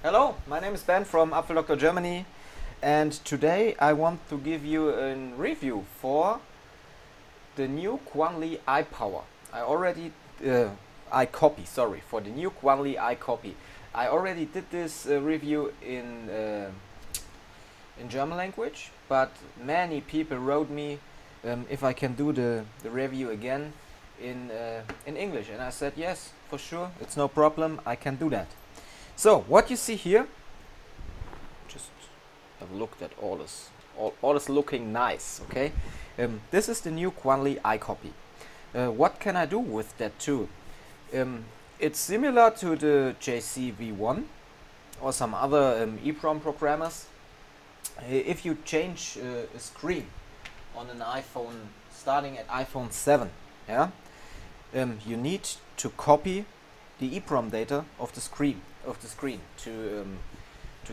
Hello, my name is Ben from Apfeldoktor Germany, and today I want to give you a review for the new QIANLI iPower. iCOPY, sorry, for the new QIANLI iCOPY. I already did this review in German language, but many people wrote me if I can do the review again in English, and I said yes, for sure, it's no problem, I can do that. So what you see here, just have a look that all is looking nice. Okay, this is the new QIANLI iCOPY. What can I do with that tool? It's similar to the JCV1 or some other EEPROM programmers. If you change a screen on an iPhone starting at iPhone 7, yeah, you need to copy the EEPROM data of the screen to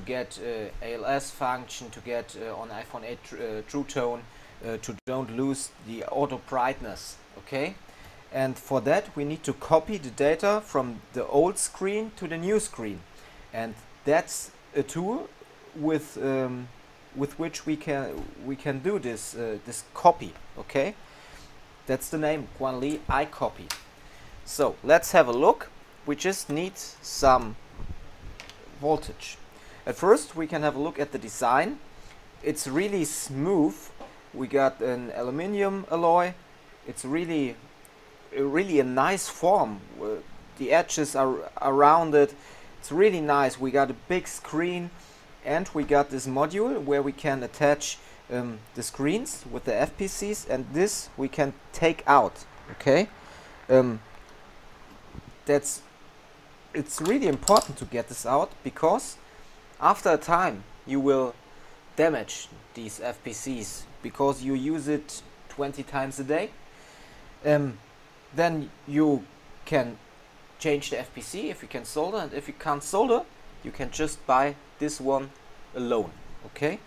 get ALS function, to get on iPhone 8 True Tone, to don't lose the auto brightness. Okay, and for that we need to copy the data from the old screen to the new screen, and that's a tool with which we can do this this copy. Okay, that's the name, QIANLI iCOPY. So let's have a look. We just need some voltage. At first we can have a look at the design. It's really smooth. We got an aluminium alloy. It's really a nice form. The edges are rounded. It's really nice. We got a big screen, and we got this module where we can attach the screens with the FPCs, and this we can take out. Okay, it's really important to get this out, because after a time you will damage these FPCs because you use it 20 times a day. Then you can change the FPC if you can solder, and if you can't solder, you can just buy this one alone. Okay,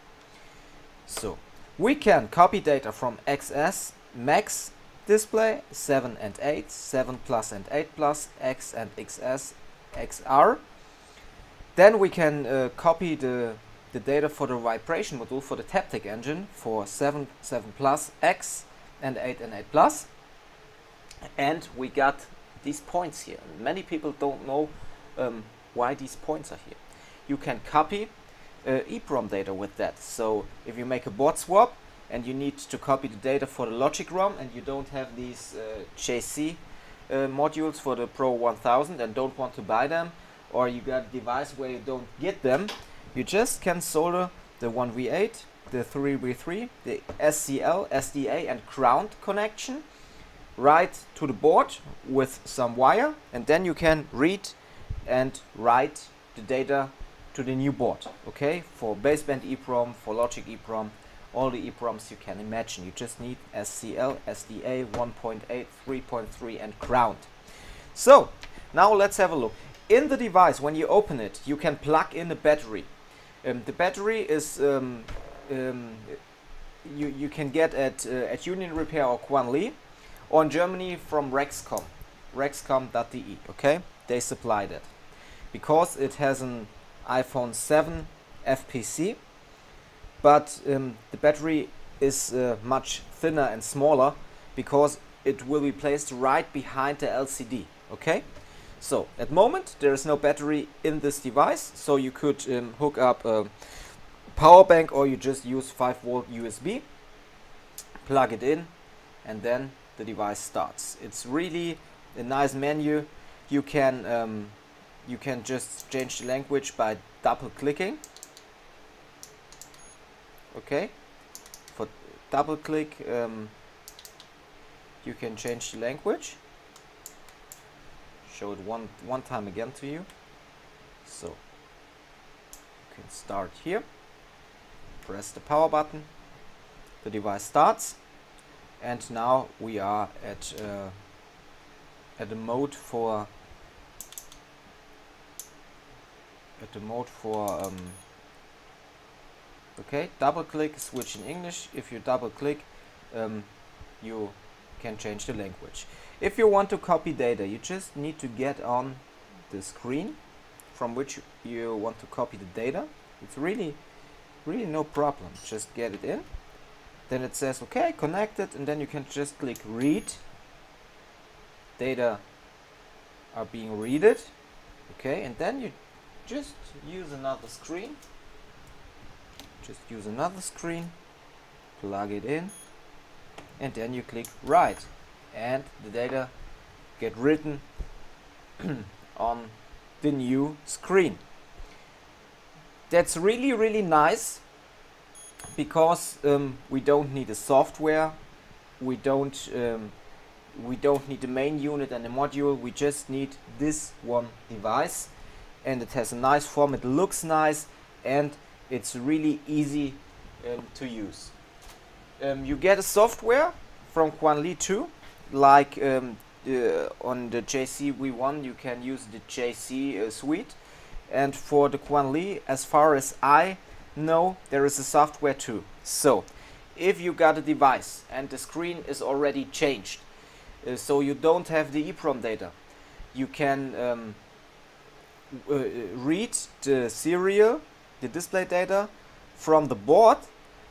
so we can copy data from XS Max display 7 and 8, 7 Plus and 8 Plus, X and XS XR. Then we can copy the data for the vibration module for the Taptic engine for 7 Plus, X and 8 Plus. And we got these points here. Many people don't know why these points are here. You can copy EEPROM data with that. So if you make a board swap and you need to copy the data for the logic ROM, and you don't have these JC modules for the Pro 1000 and don't want to buy them, or you got a device where you don't get them, you just can solder the 1V8, the 3V3, the SCL, SDA and ground connection right to the board with some wire, and then you can read and write the data to the new board. Okay, for baseband EEPROM, for logic EEPROM, all the EEPROMs you can imagine. You just need SCL, SDA, 1.8, 3.3 and ground. So now let's have a look. In the device, when you open it, you can plug in a battery. The battery is you can get at Union Repair or QIANLI, or in Germany from Rexcom, rexcom.de. Okay, they supply that because it has an iPhone 7 FPC. But the battery is much thinner and smaller, because it will be placed right behind the LCD. Okay, so at the moment there is no battery in this device, so you could hook up a power bank, or you just use 5-volt USB, plug it in, and then the device starts. It's really a nice menu. You can just change the language by double clicking. Okay, for double click you can change the language. Show it one time again to you. So you can start here, press the power button, the device starts, and now we are at the mode for okay, double click, switch in English. If you double click, you can change the language. If you want to copy data, you just need to get on the screen from which you want to copy the data, it's really no problem. Just get it in. Then it says okay, connected, and then you can just click read. Data are being readed. Okay, and then you just use another screen. Plug it in, and then you click write, and the data get written on the new screen. That's really nice, because we don't need a software, we don't need the main unit and the module. We just need this one device, and it has a nice form, it looks nice, and it's really easy to use. You get a software from QIANLI too, like on the JC V1 you can use the JC suite, and for the QIANLI, as far as I know, there is a software too. So if you got a device and the screen is already changed, so you don't have the EEPROM data, you can read the serial, the display data from the board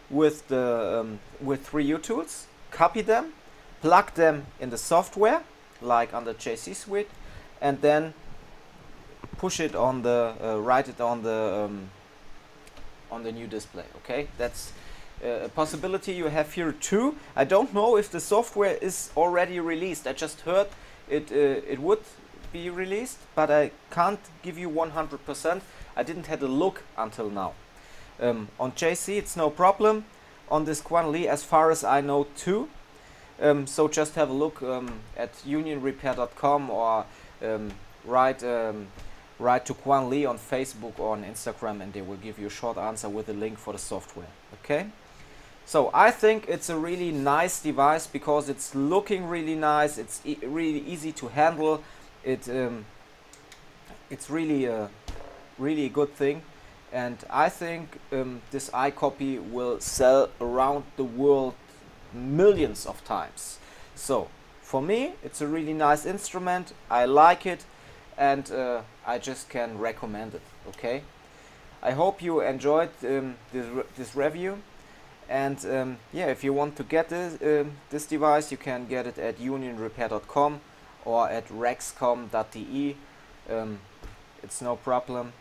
with the with 3U tools, copy them, plug them in the software like on the JC suite, and then push it on the write it on the new display. Okay, that's a possibility you have here too. I don't know if the software is already released. I just heard it would be released, but I can't give you 100%. I didn't have a look until now. On JC it's no problem. On this QIANLI, as far as I know too. So just have a look at unionrepair.com, or write to QIANLI on Facebook or on Instagram, and they will give you a short answer with a link for the software. Okay, so I think it's a really nice device because it's looking really nice, it's really easy to handle, it's really a good thing, and I think this iCOPY will sell around the world millions of times. So for me it's a really nice instrument, I like it, and I just can recommend it. Okay, I hope you enjoyed this review, and yeah, if you want to get this device, you can get it at unionrepair.com or at rexcom.de. It's no problem.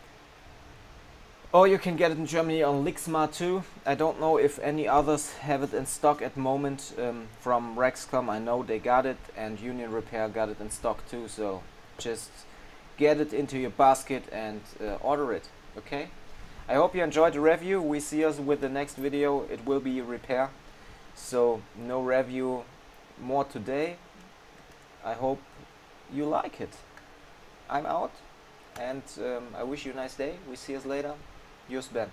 Or you can get it in Germany on Lixma too. I don't know if any others have it in stock at the moment. From Rexcom I know they got it, and Union Repair got it in stock too, so just get it into your basket and order it. Okay, I hope you enjoyed the review. We see us with the next video. It will be repair, so no review more today. I hope you like it. I'm out, and I wish you a nice day. We see us later. Yours Ben.